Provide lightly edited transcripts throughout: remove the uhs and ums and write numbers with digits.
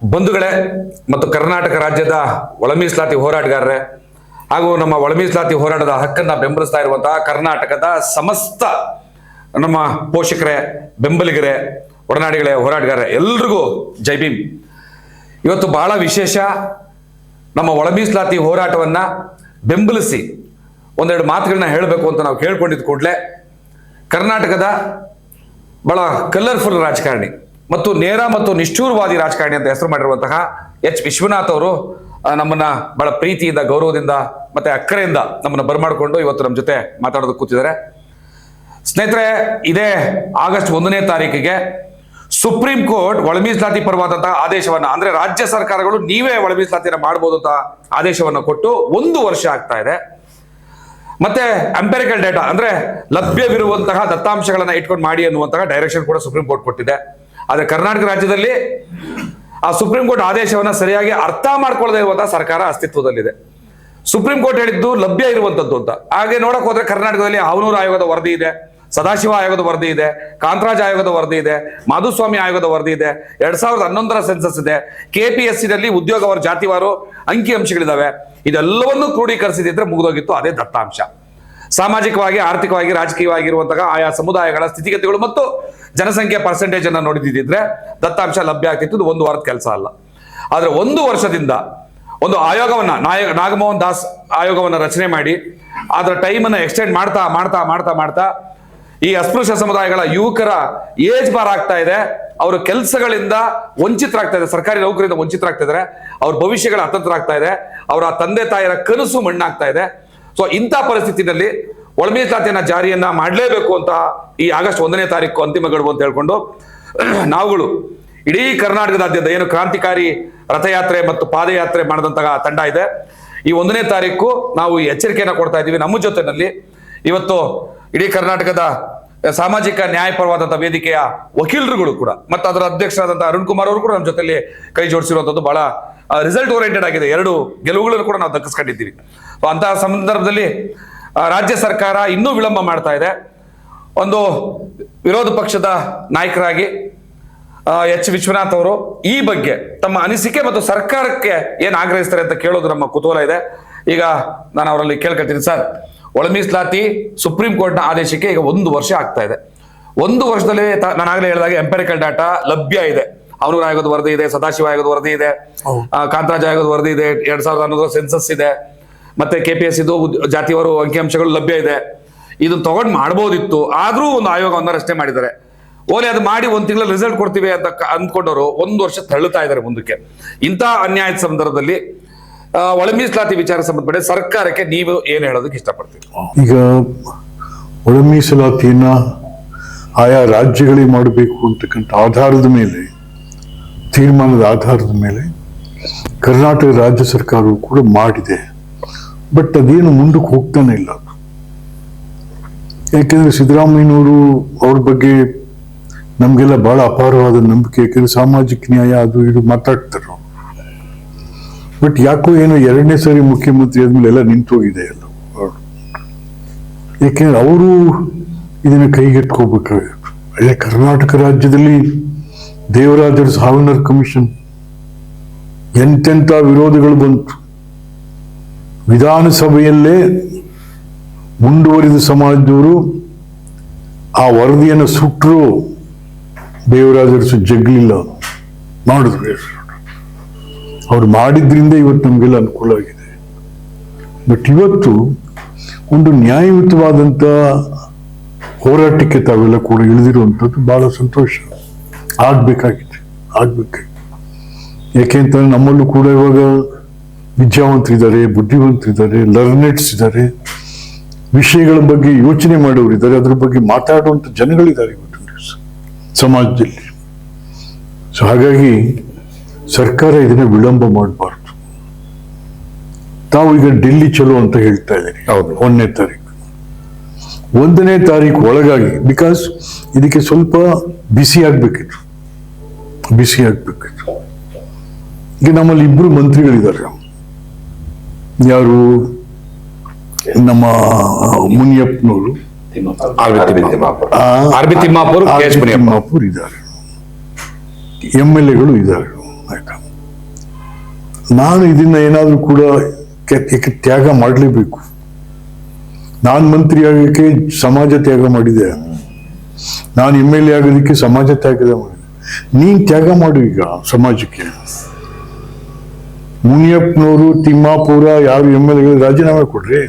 ಬಂಧುಗಳೇ ಮತ್ತು ಕರ್ನಾಟಕ ರಾಜ್ಯದ ಒಳ ಮೀಸಲಾತಿ ಹೋರಾಟಗಾರರೇ ಹಾಗೂ ನಮ್ಮ ಒಳ ಮೀಸಲಾತಿ ಹೋರಾಟದ ಹಕ್ಕನ್ನ ಬೆಂಬಲಿಸ್ತಾ ಇರುವಂತಹ ಕರ್ನಾಟಕದ ಸಮಸ್ತ ನಮ್ಮ ಪೋಷಕರೇ, ಬೆಂಬಲಿಗರೇ, ಒಡನಾಡಿಗಳೇ, ಹೋರಾಟಗಾರರೇ ಎಲ್ರಿಗೂ ಜೈ ಭೀಮ್. ಇವತ್ತು ಬಹಳ ವಿಶೇಷ. ನಮ್ಮ ಒಳ ಮೀಸಲಾತಿ ಹೋರಾಟವನ್ನ ಬೆಂಬಲಿಸಿ ಒಂದೆರಡು ಮಾತುಗಳನ್ನ ಹೇಳಬೇಕು ಅಂತ ನಾವು ಕೇಳ್ಕೊಂಡಿದ್ದ ಕೂಡಲೇ ಕರ್ನಾಟಕದ ಬಹಳ ಕಲರ್ಫುಲ್ ರಾಜಕಾರಣಿ ಮತ್ತು ನೇರ ಮತ್ತು ನಿಷ್ಠೂರವಾದಿ ರಾಜಕಾರಣಿ ಅಂತ ಹೆಸರು ಮಾಡಿರುವಂತಹ ಎಚ್ ವಿಶ್ವನಾಥ್ ಅವರು ನಮ್ಮನ್ನ ಬಹಳ ಪ್ರೀತಿಯಿಂದ, ಗೌರವದಿಂದ ಮತ್ತೆ ಅಕ್ಕರೆಯಿಂದ ನಮ್ಮನ್ನ ಬರಮಾಡಿಕೊಂಡು ಇವತ್ತು ನಮ್ಮ ಜೊತೆ ಮಾತಾಡೋದಕ್ಕೆ ಕೂತಿದ್ದಾರೆ. ಸ್ನೇಹಿತರೆ, ಇದೇ ಆಗಸ್ಟ್ 1ನೇ ತಾರೀಕಿಗೆ ಸುಪ್ರೀಂ ಕೋರ್ಟ್ ಒಳ ಮೀಸಲಾತಿ ಪರವಾದಂತಹ ಆದೇಶವನ್ನ, ಅಂದ್ರೆ ರಾಜ್ಯ ಸರ್ಕಾರಗಳು ನೀವೇ ಒಳ ಮೀಸಲಾತಿನ ಮಾಡಬಹುದು ಅಂತ ಆದೇಶವನ್ನ ಕೊಟ್ಟು 1 ವರ್ಷ ಆಗ್ತಾ ಇದೆ. ಮತ್ತೆ ಎಂಪೆರಿಕಲ್ ಡೇಟಾ ಅಂದ್ರೆ ಲಭ್ಯವಿರುವಂತಹ ದತ್ತಾಂಶಗಳನ್ನ ಇಟ್ಕೊಂಡು ಮಾಡಿ ಅನ್ನುವಂತಹ ಡೈರೆಕ್ಷನ್ ಕೂಡ ಸುಪ್ರೀಂ ಕೋರ್ಟ್ ಕೊಟ್ಟಿದೆ. ಆದ್ರೆ ಕರ್ನಾಟಕ ರಾಜ್ಯದಲ್ಲಿ ಆ ಸುಪ್ರೀಂ ಕೋರ್ಟ್ ಆದೇಶವನ್ನ ಸರಿಯಾಗಿ ಅರ್ಥ ಮಾಡ್ಕೊಳ್ಳದೆ ಇರುವಂತಹ ಸರ್ಕಾರ ಅಸ್ತಿತ್ವದಲ್ಲಿದೆ. ಸುಪ್ರೀಂ ಕೋರ್ಟ್ ಹೇಳಿದ್ದು ಲಭ್ಯ ಇರುವಂತದ್ದು ಅಂತ. ಹಾಗೆ ನೋಡಕ್ ಹೋದ್ರೆ ಕರ್ನಾಟಕದಲ್ಲಿ ಅವನೂರು ಆಯೋಗದ ವರದಿ ಇದೆ, ಸದಾಶಿವ ಆಯೋಗದ ವರದಿ ಇದೆ, ಕಾಂತರಾಜ್ ಆಯೋಗದ ವರದಿ ಇದೆ, ಮಾಧುಸ್ವಾಮಿ ಆಯೋಗದ ವರದಿ ಇದೆ, 2011ರ ಸೆನ್ಸಸ್ ಇದೆ, KPSC ನಲ್ಲಿ ಉದ್ಯೋಗವಾರ ಜಾತಿವಾರು ಅಂಕಿ ಅಂಶಗಳಿದಾವೆ. ಇದೆಲ್ಲವನ್ನೂ ಕ್ರೋಢೀಕರಿಸಿದ್ರೆ ಮುಗಿದೋಗಿತ್ತು ಅದೇ ದತ್ತಾಂಶ. ಸಾಮಾಜಿಕವಾಗಿ, ಆರ್ಥಿಕವಾಗಿ, ರಾಜಕೀಯವಾಗಿರುವಂತಹ ಆಯಾ ಸಮುದಾಯಗಳ ಸ್ಥಿತಿಗತಿಗಳು ಮತ್ತು ಜನಸಂಖ್ಯೆ ಪರ್ಸೆಂಟೇಜ್ ಅನ್ನ ನೋಡಿದಿದ್ರೆ ದತ್ತಾಂಶ ಲಭ್ಯ ಆಗ್ತಿತ್ತು. ಇದು 1 ವಾರದ ಕೆಲಸ ಅಲ್ಲ. ಆದ್ರೆ 1 ವರ್ಷದಿಂದ ಒಂದು ಆಯೋಗವನ್ನ, ನಾಗಮೋಹನ್ ದಾಸ್ ಆಯೋಗವನ್ನ ರಚನೆ ಮಾಡಿ ಅದರ ಟೈಮ್ ಅನ್ನ ಎಕ್ಸ್ಟೆಂಡ್ ಮಾಡ್ತಾ ಮಾಡ್ತಾ ಮಾಡ್ತಾ ಮಾಡ್ತಾ ಈ ಅಸ್ಪೃಶ್ಯ ಸಮುದಾಯಗಳ ಯುವಕರ ಏಜ್ ಬಾರ್ ಆಗ್ತಾ ಇದೆ. ಅವರ ಕೆಲಸಗಳಿಂದ ವಂಚಿತರಾಗ್ತಾ ಇದೆ, ಸರ್ಕಾರಿ ನೌಕರಿಂದ ವಂಚಿತರಾಗ್ತಾ ಇದ್ದಾರೆ, ಅವ್ರ ಭವಿಷ್ಯಗಳ ಅತಂತ್ರ ಇದೆ, ಅವರ ತಂದೆ ತಾಯಿಯರ ಕನಸು ಮಣ್ಣಾಗ್ತಾ ಇದೆ. ಸೊ ಇಂಥ ಪರಿಸ್ಥಿತಿನಲ್ಲಿ ಒಳ ಮೀಸಲಾತಿಯನ್ನ ಜಾರಿಯನ್ನ ಮಾಡಲೇಬೇಕು ಅಂತ ಈ ಆಗಸ್ಟ್ 1ನೇ ತಾರೀಕು ಅಂತಿಮ ಗಡುವು ಅಂತ ಹೇಳ್ಕೊಂಡು ನಾವುಗಳು ಇಡೀ ಕರ್ನಾಟಕದಾದ್ಯಂತ ಏನು ಕ್ರಾಂತಿಕಾರಿ ರಥಯಾತ್ರೆ ಮತ್ತು ಪಾದಯಾತ್ರೆ ಮಾಡಿದಂತಹ ತಂಡ ಇದೆ, ಈ 1ನೇ ತಾರೀಕು ನಾವು ಈ ಎಚ್ಚರಿಕೆಯನ್ನ ಕೊಡ್ತಾ ಇದ್ದೀವಿ. ನಮ್ಮ ಜೊತೆನಲ್ಲಿ ಇವತ್ತು ಇಡೀ ಕರ್ನಾಟಕದ ಸಾಮಾಜಿಕ ನ್ಯಾಯಪರವಾದಂತಹ ವೇದಿಕೆಯ ವಕೀಲರುಗಳು ಕೂಡ ಮತ್ತು ಅದರ ಅಧ್ಯಕ್ಷರಾದಂತಹ ಅರುಣ್ ಕುಮಾರ್ ಅವರು ಕೂಡ ನಮ್ಮ ಜೊತೆಲಿ ಕೈ ಜೋಡಿಸಿರುವಂತದ್ದು ಬಹಳ ರಿಸಲ್ಟ್ ಓರಿಯೆಂಟೆಡ್ ಆಗಿದೆ. 2 ಗೆಲುವುಗಳನ್ನು ಕೂಡ ನಾವು ದಕ್ಕಿಸ್ಕೊಂಡಿದ್ದೀವಿ. ಅಂತಹ ಸಂದರ್ಭದಲ್ಲಿ ರಾಜ್ಯ ಸರ್ಕಾರ ಇನ್ನೂ ವಿಳಂಬ ಮಾಡ್ತಾ ಇದೆ. ಒಂದು ವಿರೋಧ ಪಕ್ಷದ ನಾಯಕರಾಗಿ ಎಚ್ ವಿಶ್ವನಾಥ್ ಅವರು ಈ ಬಗ್ಗೆ ತಮ್ಮ ಅನಿಸಿಕೆ ಮತ್ತು ಸರ್ಕಾರಕ್ಕೆ ಏನ್ ಆಗ್ರಹಿಸ್ತಾರೆ ಅಂತ ಕೇಳೋದು ನಮ್ಮ ಕುತೂಹಲ ಇದೆ. ಈಗ ನಾನು ಅವರಲ್ಲಿ ಕೇಳ್ಕೊಳ್ತೀನಿ, ಸರ್, ಒಳ ಮೀಸಲಾತಿ ಸುಪ್ರೀಂ ಕೋರ್ಟ್ನ ಆದೇಶಕ್ಕೆ ಈಗ 1 ವರ್ಷ ಆಗ್ತಾ ಇದೆ. 1 ವರ್ಷದಲ್ಲಿ ನಾನು ಆಗಲೇ ಹೇಳಿದಾಗ ಎಂಪೆರಿಕಲ್ ಡಾಟಾ ಲಭ್ಯ ಇದೆ. ಅವನೂರು ಆಯೋಗದ ವರದಿ ಇದೆ, ಸದಾಶಿವ ಆಯೋಗದ ವರದಿ ಇದೆ, ಕಾಂತರಾಜ್ ಆಯೋಗದ ವರದಿ ಇದೆ, 2011ರ ಸೆನ್ಸಸ್ ಇದೆ, ಮತ್ತೆ KPSC ಜಾತಿವಾರು ಅಂಕಿಅಂಶಗಳು ಲಭ್ಯ ಇದೆ. ಇದನ್ನ ತಗೊಂಡು ಮಾಡ್ಬೋದಿತ್ತು, ಆದ್ರೂ ಒಂದು ಆಯೋಗವನ್ನ ರಚನೆ ಮಾಡಿದ್ದಾರೆ. ಓಲಿ ಅದು ಮಾಡಿ 1 ತಿಂಗಳಲ್ಲಿ ರಿಸಲ್ಟ್ ಕೊಡ್ತೀವಿ ಅಂತ ಅಂದ್ಕೊಂಡವರು 1 ವರ್ಷ ತಳ್ಳುತ್ತಾ ಇದ್ದಾರೆ ಮುಂದಕ್ಕೆ. ಇಂಥ ಅನ್ಯಾಯದ ಸಂದರ್ಭದಲ್ಲಿ ಒಳ ಮೀಸಲಾತಿ ವಿಚಾರ ಸಂಬಂಧಪಟ್ಟ ಸರ್ಕಾರಕ್ಕೆ ನೀವು ಏನು ಹೇಳೋದಕ್ಕೆ ಇಷ್ಟಪಡ್ತೀರಿ? ಈಗ ಒಳ ಮೀಸಲಾತಿಯನ್ನ ಆಯಾ ರಾಜ್ಯಗಳಿಗೆ ಮಾಡಬೇಕು ಅಂತಕ್ಕಂಥ ಆಧಾರದ ಮೇಲೆ, ತೀರ್ಮಾನದ ಆಧಾರದ ಮೇಲೆ ಕರ್ನಾಟಕ ರಾಜ್ಯ ಸರ್ಕಾರವು ಕೂಡ ಮಾಡಿದೆ. ಬಟ್ ಅದೇನು ಮುಂದಕ್ಕೆ ಹೋಗ್ತಾನೆ ಇಲ್ಲ. ಯಾಕೆಂದ್ರೆ ಸಿದ್ದರಾಮಯ್ಯನವರು ಅವ್ರ ಬಗ್ಗೆ ನಮ್ಗೆಲ್ಲ ಬಹಳ ಅಪಾರವಾದ ನಂಬಿಕೆ. ಯಾಕೆಂದ್ರೆ ಸಾಮಾಜಿಕ ನ್ಯಾಯ ಅದು ಇದು ಮಾತಾಡ್ತಾರೆ. ಬಟ್ ಯಾಕೋ ಏನೋ 2ನೇ ಸಾರಿ ಮುಖ್ಯಮಂತ್ರಿ ಆದ್ಮೇಲೆ ಎಲ್ಲ ನಿಂತೋಗಿದೆ ಎಲ್ಲ. ಯಾಕೆಂದ್ರೆ ಅವರು ಇದನ್ನ ಕೈಗೆಟ್ಕೋಬೇಕಾಗಿತ್ತು. ಅದೇ ಕರ್ನಾಟಕ ರಾಜ್ಯದಲ್ಲಿ ದೇವರಾಜ ಸಾವರ್ಕರ್ ಕಮಿಷನ್ ಎಂತೆಂಥ ವಿರೋಧಗಳು ಬಂತು. ವಿಧಾನಸಭೆಯಲ್ಲೇ ಮುಂದುವರಿದ ಸಮಾಜದವರು ಆ ವರದಿಯನ್ನು ಸುಟ್ಟರು, ದೇವರಾಜರು ಜಗ್ಲಿಲ್ಲ, ಮಾಡಿದ್ರು. ಅವ್ರು ಮಾಡಿದ್ರಿಂದ ಇವತ್ತು ನಮಗೆಲ್ಲ ಅನುಕೂಲ ಆಗಿದೆ. ಬಟ್ ಇವತ್ತು ಒಂದು ನ್ಯಾಯಯುತವಾದಂಥ ಹೋರಾಟಕ್ಕೆ ತಾವೆಲ್ಲ ಕೂಡ ಇಳಿದಿರುವಂಥದ್ದು ಬಹಳ ಸಂತೋಷ. ಆಗ್ಬೇಕಾಗಿದೆ. ಯಾಕೆಂತಂದ್ರೆ ನಮ್ಮಲ್ಲೂ ಕೂಡ ಇವಾಗ ವಿದ್ಯಾವಂತರಿದ್ದಾರೆ, ಬುದ್ಧಿವಂತರಿದ್ದಾರೆ, ಲರ್ನೆಟ್ಸ್ ಇದ್ದಾರೆ, ವಿಷಯಗಳ ಬಗ್ಗೆ ಯೋಚನೆ ಮಾಡೋರಿದ್ದಾರೆ, ಅದ್ರ ಬಗ್ಗೆ ಮಾತಾಡುವಂಥ ಜನಗಳಿದ್ದಾರೆ ಇವತ್ತು ಸಮಾಜದಲ್ಲಿ. ಸೊ ಹಾಗಾಗಿ ಸರ್ಕಾರ ಇದನ್ನ ವಿಳಂಬ ಮಾಡಬಾರ್ದು. ತಾವು ಈಗ ಡೆಲ್ಲಿ ಚಲೋ ಅಂತ ಹೇಳ್ತಾ ಇದ್ದೀರಿ. 1ನೇ ತಾರೀಕು 1ನೇ ತಾರೀಕು ಒಳಗಾಗಿ, ಬಿಕಾಸ್ ಇದಕ್ಕೆ ಸ್ವಲ್ಪ ಬಿಸಿ ಆಗ್ಬೇಕಿತ್ತು. ಈಗ ನಮ್ಮಲ್ಲಿ 2 ಮಂತ್ರಿಗಳಿದ್ದಾರೆ. ಯಾರು? ನಮ್ಮ ಮುನಿಯಪ್ಪನವರು, ಆರ್ ಬಿ ತಿಮ್ಮಾಪುರ್ ಇದ್ದಾರೆ, MLAಗಳು ಇದ್ದಾರೆ. ಆಯ್ತಾ? ನಾನು ಇದನ್ನ ಏನಾದರೂ ಕೂಡ ತ್ಯಾಗ ಮಾಡಲೇಬೇಕು. ನಾನು ಮಂತ್ರಿ ಆಗೋಕ್ಕೆ ಸಮಾಜ ತ್ಯಾಗ ಮಾಡಿದೆ, ನಾನು MLA ಆಗೋದಕ್ಕೆ ಸಮಾಜ ತ್ಯಾಗ ಮಾಡಿದೆ. ನೀನ್ ತ್ಯಾಗ ಮಾಡು ಈಗ ಸಮಾಜಕ್ಕೆ. ಮುನಿಯಪ್ಪನವರು, ತಿಮ್ಮಾಪುರ ಯಾರು MLA ರಾಜೀನಾಮೆ ಕೊಡ್ರಿ.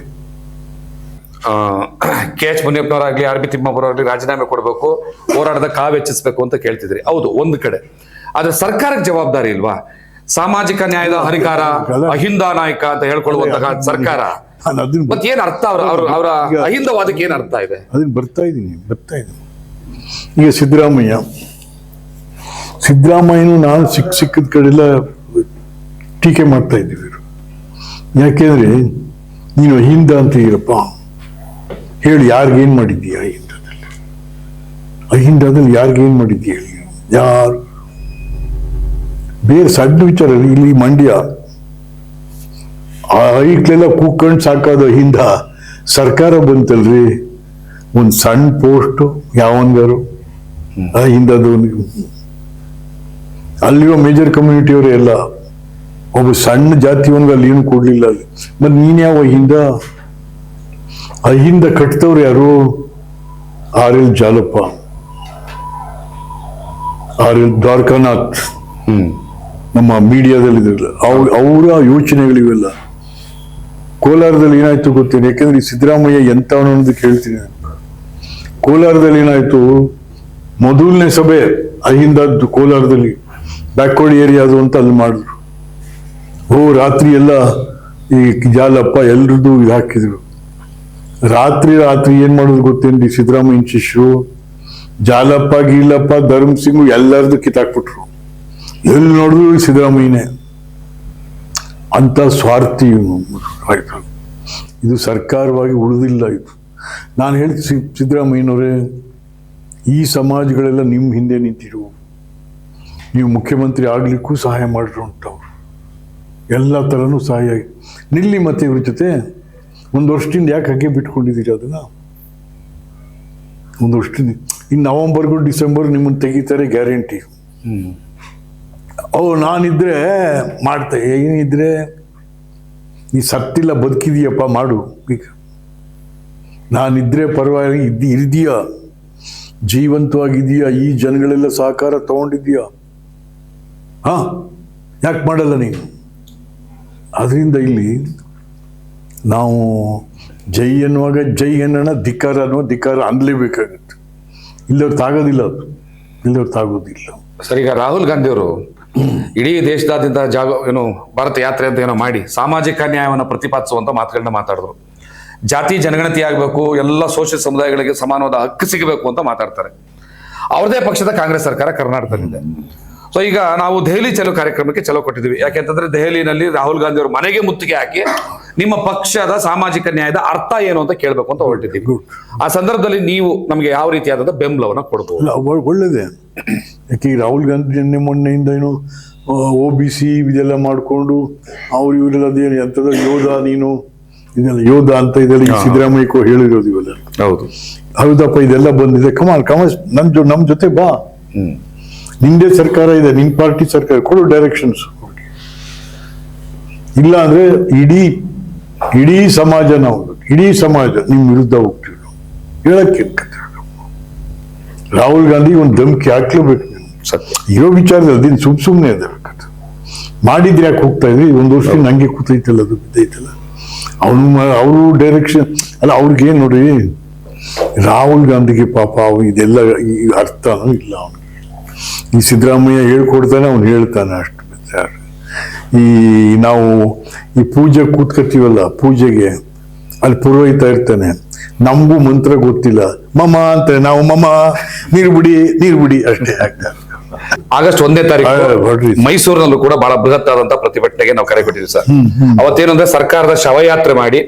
KH ಮುನಿಯಪ್ಪನವರಾಗ್ಲಿ, RB ತಿಮ್ಮಾಪುರ ಆಗ್ಲಿ ರಾಜೀನಾಮೆ ಕೊಡಬೇಕು, ಹೋರಾಟದ ಕಾವು ಹೆಚ್ಚಿಸಬೇಕು ಅಂತ ಕೇಳ್ತಿದ್ರಿ. ಹೌದು, ಒಂದು ಕಡೆ. ಆದ್ರೆ ಸರ್ಕಾರಕ್ಕೆ ಜವಾಬ್ದಾರಿ ಇಲ್ವಾ? ಸಾಮಾಜಿಕ ನ್ಯಾಯದ ಹರಿಕಾರ, ಅಹಿಂದ ನಾಯಕ ಅಂತ ಹೇಳ್ಕೊಳ್ಳುವಂತಹ ಸರ್ಕಾರ, ಮತ್ತೆ ಏನ್ ಅರ್ಥ? ಅವರ ಅಹಿಂದವಾದಕ್ಕೆ ಏನ್ ಅರ್ಥ ಇದೆ? ಅದನ್ನ ಬರ್ತಾ ಇದ್ದೀನಿ. ಈಗ ಸಿದ್ದರಾಮಯ್ಯನು ನಾನು ಸಿಕ್ಕಿದ ಕಡೆಲ್ಲ ಟೀಕೆ ಮಾಡ್ತಾ ಇದ್ದೀವಿ. ಯಾಕೆಂದ್ರೆ ನೀನು ಅಹಿಂದ ಅಂತ ಇರಪ್ಪ ಹೇಳಿ, ಯಾರಿಗೇನ್ ಮಾಡಿದ್ದೀಯ ಅಹಿಂದದಲ್ಲಿ ಯಾರಿಗೇನ್ ಮಾಡಿದ್ದೀಯ ಹೇಳಿ? ಯಾರು? ಬೇರೆ ಸಣ್ಣ ವಿಚಾರ. ಇಲ್ಲಿ ಮಂಡ್ಯ ಐಕ್ಲೆಲ್ಲ ಕೂತ್ಕೊಂಡು ಸಾಕೋದು ಅಹಿಂದ. ಸರ್ಕಾರ ಬಂತಲ್ರಿ, ಒಂದು ಸಣ್ಣ ಪೋಸ್ಟ್ ಯಾವನ್ಗಾರು ಅಹಿಂದದವನಿಗೆ, ಅಲ್ಲಿರೋ ಮೇಜರ್ ಕಮ್ಯುನಿಟಿಯವರು ಎಲ್ಲ ಒಬ್ಬ ಸಣ್ಣ ಜಾತಿಯವನ್ಗೆ ಅಲ್ಲಿ ಏನು ಕೊಡ್ಲಿಲ್ಲ. ಅಲ್ಲಿ ಮತ್ತೆ ನೀನ್ ಯಾವ ಅಹಿಂದ ಕಟ್ತವ್ರು ಯಾರು? RL ಜಾಲಪ್ಪ, RL ದ್ವಾರಕಾನಾಥ್, ನಮ್ಮ ಮೀಡಿಯಾದಲ್ಲಿ ಇದ್ರಲ್ಲ, ಅವರ ಯೋಚನೆಗಳಿವೆಲ್ಲ. ಕೋಲಾರದಲ್ಲಿ ಏನಾಯ್ತು ಗೊತ್ತೇನೆ? ಯಾಕಂದ್ರೆ ಈ ಸಿದ್ದರಾಮಯ್ಯ ಎಂತವನು ಅನ್ನೋದು ಕೇಳ್ತೀನಿ. ಕೋಲಾರದಲ್ಲಿ ಏನಾಯ್ತು, ಮೊದಲನೇ ಸಭೆ ಅಹಿಂದದ್ದು ಕೋಲಾರದಲ್ಲಿ, ಬ್ಯಾಕ್ವರ್ಡ್ ಏರಿಯಾ ಅದು ಅಂತ ಅಲ್ಲಿ ಮಾಡಿದ್ರು. ರಾತ್ರಿ ಎಲ್ಲ ಈ ಜಾಲಪ್ಪ ಎಲ್ರದ್ದು ಇದು ಹಾಕಿದ್ರು. ರಾತ್ರಿ ಏನ್ ಮಾಡೋದು ಗೊತ್ತೇನ್ರಿ? ಸಿದ್ದರಾಮಯ್ಯನ ಶಿಷ್ಯರು ಜಾಲಪ್ಪ, ಗೀಲಪ್ಪ, ಧರ್ಮ್ ಸಿಂಗ್ ಎಲ್ಲರದ್ದು ಕಿತ್ತಾಕ್ಬಿಟ್ರು. ಎಲ್ಲಿ ನೋಡಿದ್ರು ಸಿದ್ದರಾಮಯ್ಯನೇ. ಅಂತ ಸ್ವಾರ್ಥಿ ಆಯ್ತು. ಇದು ಸರ್ಕಾರವಾಗಿ ಉಳಿದಿಲ್ಲ. ಇದು ನಾನು ಹೇಳ್ತೀನಿ, ಸಿದ್ದರಾಮಯ್ಯನವರೇ, ಈ ಸಮಾಜಗಳೆಲ್ಲ ನಿಮ್ಮ ಹಿಂದೆ ನಿಂತಿರು. ನೀವು ಮುಖ್ಯಮಂತ್ರಿ ಆಗ್ಲಿಕ್ಕೂ ಸಹಾಯ ಮಾಡಿರು ಅಂತವ್ರು, ಎಲ್ಲ ಥರನೂ ಸಹಾಯ ನಿಲ್ಲಿ. ಮತ್ತೆ ಇವ್ರ ಜೊತೆ ಒಂದು ವರ್ಷದಿಂದ ಯಾಕೆ ಹಾಗೆ ಬಿಟ್ಕೊಂಡಿದ್ದೀರಿ ಅದನ್ನ? ಒಂದು ವರ್ಷದಿಂದ ಇನ್ನು ನವೆಂಬರ್ಗೂ ಡಿಸೆಂಬರ್ ನಿಮ್ಮನ್ನು ತೆಗಿತಾರೆ ಗ್ಯಾರಂಟಿ. ನಾನಿದ್ರೆ ಮಾಡ್ತೆ. ಏನಿದ್ರೆ ನೀ ಸತ್ತಿಲ್ಲ, ಬದುಕಿದೀಯಪ್ಪ, ಮಾಡು. ಈಗ ನಾನಿದ್ರೆ ಪರವಾಗಿ ಇದ್ದೀಯಾ, ಜೀವಂತವಾಗಿದೀಯಾ, ಈ ಜನಗಳೆಲ್ಲ ಸಹಕಾರ ತಗೊಂಡಿದ್ದೀಯಾ? ಯಾಕೆ ಮಾಡಲ್ಲ ನೀನು? ಅದರಿಂದ ಇಲ್ಲಿ ನಾವು ಜೈ ಅನ್ನುವಾಗ ಜೈ ಅನ್ನೋಣ, ಧಿಕ್ಕಾರ ಅನ್ನುವ ಧಿಕ್ಕಾರ ಅನ್ಲೇಬೇಕಾಗುತ್ತೆ. ಇಲ್ಲವ್ರು ತಾಗೋದಿಲ್ಲ, ಇಲ್ಲವ್ರು ತಾಗೋದಿಲ್ಲ. ಸರ್, ಈಗ ರಾಹುಲ್ ಗಾಂಧಿ ಅವರು ಇಡೀ ದೇಶದಾದ್ಯಂತ ಭಾರತ ಯಾತ್ರೆ ಅಂತ ಏನೋ ಮಾಡಿ ಸಾಮಾಜಿಕ ನ್ಯಾಯವನ್ನು ಪ್ರತಿಪಾದಿಸುವಂತ ಮಾತುಗಳನ್ನ ಮಾತಾಡಿದ್ರು. ಜಾತಿ ಜನಗಣತಿ ಆಗಬೇಕು, ಎಲ್ಲ ಸೋಷಿಯಲ್ ಸಮುದಾಯಗಳಿಗೆ ಸಮಾನವಾದ ಹಕ್ಕು ಸಿಗಬೇಕು ಅಂತ ಮಾತಾಡ್ತಾರೆ. ಅವ್ರದೇ ಪಕ್ಷದ ಕಾಂಗ್ರೆಸ್ ಸರ್ಕಾರ ಕರ್ನಾಟಕದಲ್ಲಿದೆ. ಸೊ ಈಗ ನಾವು ದೆಹಲಿ ಚಲೋ ಕಾರ್ಯಕ್ರಮಕ್ಕೆ ಚಲೋ ಕೊಟ್ಟಿದ್ದೀವಿ. ಯಾಕೆಂತಂದ್ರೆ ದೆಹಲಿನಲ್ಲಿ ರಾಹುಲ್ ಗಾಂಧಿ ಅವರು ಮನೆಗೆ ಮುತ್ತಿಗೆ ಹಾಕಿ ನಿಮ್ಮ ಪಕ್ಷದ ಸಾಮಾಜಿಕ ನ್ಯಾಯದ ಅರ್ಥ ಏನು ಅಂತ ಕೇಳಬೇಕು ಅಂತ ಹೊರಟಿದ್ದೀವಿ. ಆ ಸಂದರ್ಭದಲ್ಲಿ ನೀವು ನಮಗೆ ಯಾವ ರೀತಿಯಾದ ಬೆಂಬಲವನ್ನ ಕೊಡ್ಬೋದು? ಒಳ್ಳೇದೇ. ಯಾಕೆ ರಾಹುಲ್ ಗಾಂಧಿ ಮೊನ್ನೆಯಿಂದ ಏನು OBC ಇದೆಲ್ಲ ಮಾಡಿಕೊಂಡು ಇವರೆಲ್ಲ ಅದೇನು ಎಂತದ ಯೋಧ, ನೀನು ಇದೆಲ್ಲ ಯೋಧ ಅಂತ ಇದೆಲ್ಲ ಈ ಸಿದ್ದರಾಮಯ್ಯಕ್ಕೂ ಹೇಳಿರೋದು ಇವೆಲ್ಲ. ಹೌದಪ್ಪ, ಇದೆಲ್ಲ ಬಂದಿದೆ. ಕಮಾಸ್ ನಮ್ ಜೊತೆ ಬಾ. ನಿಂದೇ ಸರ್ಕಾರ ಇದೆ, ನಿನ್ ಪಾರ್ಟಿ ಸರ್ಕಾರ, ಕೊಡು ಡೈರೆಕ್ಷನ್ಸ್. ಇಲ್ಲ ಅಂದ್ರೆ ಇಡೀ ಸಮಾಜ ನಿಮ್ ವಿರುದ್ಧ ಹೋಗ್ತೀವಿ. ಹೇಳಕ್ಕೆ ರಾಹುಲ್ ಗಾಂಧಿ ಒಂದು ಧಮಕಿ ಹಾಕ್ಲೇಬೇಕು. ಇರೋ ವಿಚಾರದಲ್ಲಿ ಸುಮ್ನೆ ಅದ ಮಾಡಿದ್ರೆ ಯಾಕೆ ಹೋಗ್ತಾ ಇದ್ರಿ? ಒಂದು ವರ್ಷ ನಂಗೆ ಕೂತೈತಲ್ಲ, ಅದು ಬಿದ್ದೈತಲ್ಲ. ಅವರು ಡೈರೆಕ್ಷನ್ ಅಲ್ಲ, ಅವ್ರಿಗೇನ್ ನೋಡಿ, ರಾಹುಲ್ ಗಾಂಧಿಗೆ ಪಾಪ ಇದೆಲ್ಲ ಈ ಅರ್ಥನೂ ಇಲ್ಲ ಅವನಿಗೆ. ಈ ಸಿದ್ದರಾಮಯ್ಯ ಹೇಳ್ಕೊಡ್ತಾನೆ, ಅವ್ನು ಹೇಳ್ತಾನೆ ಅಷ್ಟು. ನಾವು ಈ ಪೂಜೆ ಕೂತ್ಕೊತೀವಲ್ಲ, ಪೂಜೆಗೆ ಅಲ್ಲಿ ಪುರೋಹಿತ ಇರ್ತಾನೆ, ನಮಗೂ ಮಂತ್ರ ಗೊತ್ತಿಲ್ಲ, ಮಮ ಅಂತ ನಾವು ಮಮ ನೀರು ಬಿಡಿ ಅಷ್ಟೇ ಆಗ್ತಾರೆ. ಆಗಸ್ಟ್ 1ನೇ ತಾರೀಕು ಮೈಸೂರಿನಲ್ಲೂ ಕೂಡ ಬಹಳ ಬೃಹತ್ ಆದಂತಹ ಪ್ರತಿಭಟನೆಗೆ ನಾವು ಕರೆ ಕೊಟ್ಟಿದ್ದೀವಿ ಸರ್. ಅವತ್ತೇನಂದ್ರೆ ಸರ್ಕಾರದ ಶವಯಾತ್ರೆ ಮಾಡಿ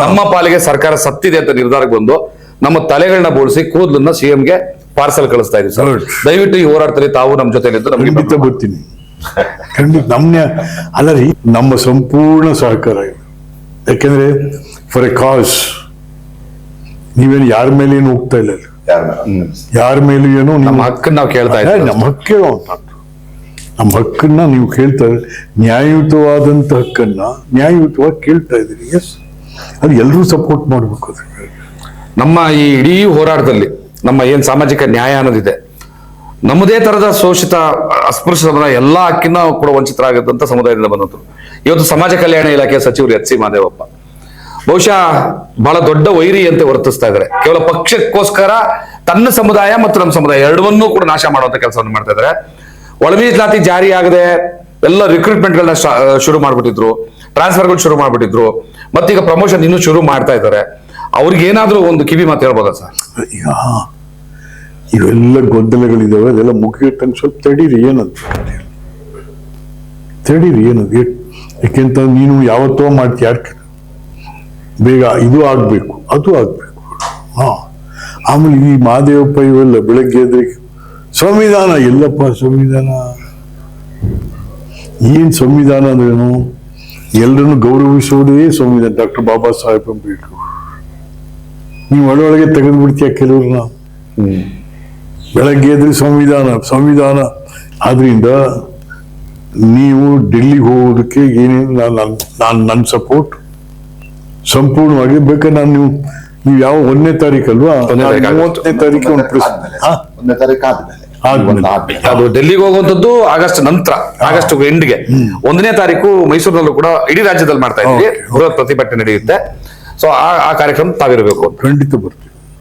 ನಮ್ಮ ಪಾಲಿಗೆ ಸರ್ಕಾರ ಸತ್ತಿದೆ ಅಂತ ನಿರ್ಧಾರಕ್ಕೆ ಬಂದು ನಮ್ಮ ತಲೆಗಳನ್ನ ಬೋಳಿಸಿ ಕೂದಲನ್ನ CMಗೆ ಪಾರ್ಸಲ್ ಕಳಿಸ್ತಾ ಇದೀವಿ ಸರ್. ದಯವಿಟ್ಟು ಈ ಹೋರಾಟದಲ್ಲಿ ತಾವು ನಮ್ಮ ಜೊತೆಲಿದ್ದು ನಮ್ಗೆ ಬರ್ತೀನಿ. ಖಂಡಿತ ಅಲ್ಲ ರೀ, ನಮ್ಮ ಸಂಪೂರ್ಣ ಸಹಕಾರ ಇದೆ. ಯಾಕೆಂದ್ರೆ ಫಾರ್ ಎ ಕಾಸ್ ನೀವೇನು ಯಾರ ಮೇಲೆ ಏನು ಹೋಗ್ತಾ ಇಲ್ಲ, ಯಾರ ಮೇಲೂ ಏನು ನಮ್ಮ ಹಕ್ಕನ್ನು ನಾವು ಕೇಳ್ತಾ ಇದ್ದೀವಿ. ನಮ್ಮ ಹಕ್ಕು ಹೇಳುವಂಥದ್ದು ನಮ್ಮ ಹಕ್ಕನ್ನ ನೀವು ಕೇಳ್ತಾರೆ, ನ್ಯಾಯಯುತವಾದಂಥ ಹಕ್ಕನ್ನ ನ್ಯಾಯಯುತವಾಗಿ ಕೇಳ್ತಾ ಇದ್ದೀರಿ. ಎಸ್, ಅದು ಎಲ್ಲರೂ ಸಪೋರ್ಟ್ ಮಾಡಬೇಕು. ಅದಕ್ಕೆ ನಮ್ಮ ಈ ಇಡೀ ಹೋರಾಟದಲ್ಲಿ ನಮ್ಮ ಏನ್ ಸಾಮಾಜಿಕ ನ್ಯಾಯ ಅನ್ನೋದಿದೆ, ನಮ್ಮದೇ ತರದ ಶೋಷಿತ ಅಸ್ಪೃಶ್ಯ ಸಮುದಾಯ ಎಲ್ಲಾ ಹಕ್ಕಿನ ಕೂಡ ವಂಚಿತರಾಗದಂತ ಸಮುದಾಯದಿಂದ ಬಂದಂತರು. ಇವತ್ತು ಸಮಾಜ ಕಲ್ಯಾಣ ಇಲಾಖೆ ಸಚಿವರು ಎಚ್ ಸಿ ಮಹದೇವಪ್ಪ ಬಹುಶಃ ಬಹಳ ದೊಡ್ಡ ವೈರಿಯಂತೆ ವರ್ತಿಸ್ತಾ ಇದ್ದಾರೆ. ಕೇವಲ ಪಕ್ಷಕ್ಕೋಸ್ಕರ ತನ್ನ ಸಮುದಾಯ ಮತ್ತು ನಮ್ಮ ಸಮುದಾಯ ಎರಡವನ್ನೂ ಕೂಡ ನಾಶ ಮಾಡುವಂತ ಕೆಲಸವನ್ನು ಮಾಡ್ತಾ ಇದ್ದಾರೆ. ಒಳ ಮೀಸಲಾತಿ ಜಾರಿ ಆಗದೆ ಎಲ್ಲ ರಿಕ್ರೂಟ್ಮೆಂಟ್ಗಳನ್ನ ಶುರು ಮಾಡ್ಬಿಟ್ಟಿದ್ರು, ಟ್ರಾನ್ಸ್ಫರ್ಗಳು ಶುರು ಮಾಡ್ಬಿಟ್ಟಿದ್ರು, ಮತ್ತೀಗ ಪ್ರಮೋಷನ್ ಇನ್ನೂ ಶುರು ಮಾಡ್ತಾ ಇದ್ದಾರೆ. ಅವ್ರಿಗೆ ಏನಾದ್ರೂ ಒಂದು ಕಿವಿ ಮಾತು ಹೇಳ್ಬೋದಾ ಸರ್? ಈಗ ಇವೆಲ್ಲ ಗೊಂದಲಗಳಿದಾವೆ, ಅದೆಲ್ಲ ಮುಗಿಯುತ್ತಂಗೆ ಸ್ವಲ್ಪ ತಡೀರಿ. ಏನಂತ ತಡೀರಿ, ಏನದು ಯಾಕೆಂತ ನೀನು ಯಾವತ್ತೋ ಮಾಡ್ತೀಯ, ಯಾಕೆ ಬೇಗ ಇದು ಆಗ್ಬೇಕು ಅದು ಆಗ್ಬೇಕು. ಆಮೇಲೆ ಈ ಮಹಾದೇವಪ್ಪ ಇವೆಲ್ಲ ಬೆಳಗ್ಗೆ ಎದ್ರೆ ಸಂವಿಧಾನ ಎಲ್ಲಪ್ಪ, ಸಂವಿಧಾನ ಏನ್ ಸಂವಿಧಾನ ಅಂದ್ರೇನು? ಎಲ್ಲರನ್ನು ಗೌರವಿಸುವುದೇ ಸಂವಿಧಾನ. ಡಾಕ್ಟರ್ ಬಾಬಾ ಸಾಹೇಬ್ ಅಂಬೇಡ್ಕರ್. ನೀವು ಒಳಗೆ ತೆಗೆದು ಬಿಡ್ತೀಯ ಕೆಲವ್ರನ್ನ. ಬೆಳಗ್ಗೆ ಎದ್ರೆ ಸಂವಿಧಾನ ಆದ್ರಿಂದ ನೀವು ಡೆಲ್ಲಿಗೆ ಹೋಗೋದಕ್ಕೆ ಏನೇನು ನನ್ನ ಸಪೋರ್ಟ್ ಸಂಪೂರ್ಣವಾಗಿ ಬೇಕಾದ್ರೆ ನೀವು ಯಾವ 1ನೇ ತಾರೀಕು ಅಲ್ವಾ, 30ನೇ ತಾರೀಕು ಒಂದು ಅದು ಡೆಲ್ಲಿಗೆ ಹೋಗುವಂತದ್ದು ಆಗಸ್ಟ್ ನಂತರ, ಆಗಸ್ಟ್ ಎಂಡ್ಗೆ. 1ನೇ ತಾರೀಕು ಮೈಸೂರಿನಲ್ಲೂ ಕೂಡ ಇಡೀ ರಾಜ್ಯದಲ್ಲಿ ಮಾಡ್ತಾ ಇದ್ದೀವಿ, ಬೃಹತ್ ಪ್ರತಿಭಟನೆ ನಡೆಯುತ್ತೆ. ಸೊ ಆ ಕಾರ್ಯಕ್ರಮ ತಾವಿರಬೇಕು. ಖಂಡಿತ ಬರ್ತೀವಿ.